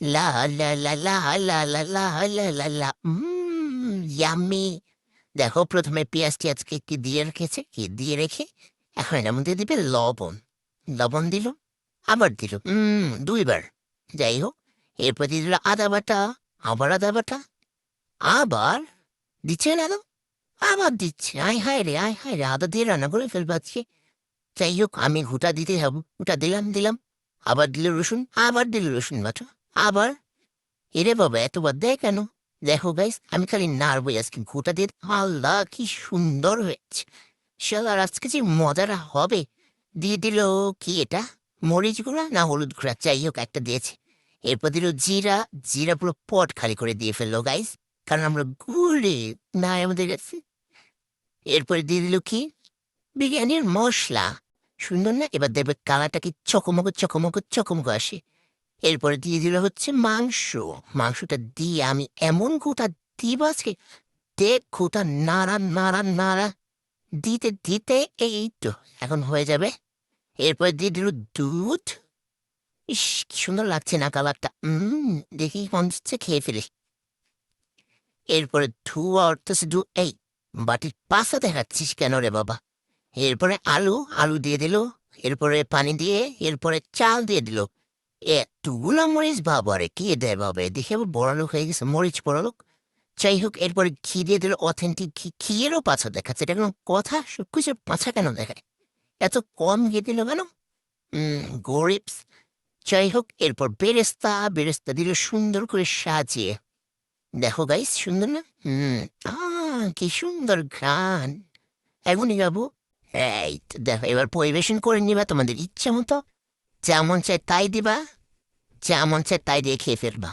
লা লা লা লা লা লা লা লা লা লা ইয়াম্মি। দেখো প্রথমে পেঁয়াজটি আজকে কি দিয়ে রেখেছে, কি দিয়ে রেখে এখন এর মধ্যে দিবে লবণ। লবণ দিল, আবার দিল দুইবার। যাই হোক, এরপর দিয়ে দিল আদা বাটা, আবার আদা বাটা, আবার দিচ্ছে না তো, আবার দিচ্ছে। আয় হায় রে, আদা দিয়ে রান্না করে ফেলবো আজকে। যাই হোক, আমি ঘুটা দিতে হবে, ওটা দিলাম, আবার দিল রসুন, আবার দিল রসুন বাটা, আবার। এরে বাবা, এতবার দেয় কেন? দেখো গাইস, আমি খালি নাড়বই আজকে ঘুটা দিয়ে। আল্লাহ, কি সুন্দর হয়েছে! শালার আজকে যে মজাটা হবে। দিয়ে দিল কি এটা, মরিচ গুঁড়া না হলুদ গুঁড়া, যাই হোক একটা দিয়েছে। এরপর দিল জিরা। জিরা পুরো পট খালি করে দিয়ে ফেললো গাইস, কারণ আমরা ঘুরে না আমাদের কাছে। এরপরে দিয়ে দিল কি, বিরিয়ানির মশলা। সুন্দর না? এবার দেখবে কালারটা কি চকমকো চকমকো চকমকো আসে। এরপরে দিয়ে দিল হচ্ছে মাংস। মাংসটা দিয়ে আমি এমন গোটা দিব আজকে, দেখ গোটা নাড়া নাড়া নাড়া দিতে দিতে এই তো এখন হয়ে যাবে। এরপরে দিয়ে দিল দুধ। ইস, কি সুন্দর লাগছে না কালারটা! দেখি মন হচ্ছে খেয়ে ফেলি। এরপরে ধোয়া উঠতেছে এই বাটির পাশা দেখাচ্ছিস কেন রে বাবা? এরপরে আলু, আলু দিয়ে দিল। এরপরে পানি দিয়ে, এরপরে চাল দিয়ে দিল। এতগুলা মরিচ বাবারে, কে দেয় বাবা? দেখে আবার বড়লোক হয়ে গেছে, মরিচ বড়লোক। যাই হোক, এরপরে ঘি দিয়ে দিল অথেন্টিক ঘি। ঘিয়েরও পাছা দেখাচ্ছে, এটা কোনো কথা? সবকিছু পাছা কেন দেখায়? এত কম ঘি দিল কেন? গরিবস। যাই হোক, এরপর বেরেস্তা, বেরেস্তা দিল সুন্দর করে সাজিয়ে। দেখো গাইস, সুন্দর না? কি সুন্দর ঘ্রাণ! এখনই যাবো। এই তো দেখো, এবার পরিবেশন করে নিবা তোমাদের ইচ্ছা মতো। যেমন চাই তাই দিবা, যেমন চাই তাই দিয়ে খেয়ে ফেলবা।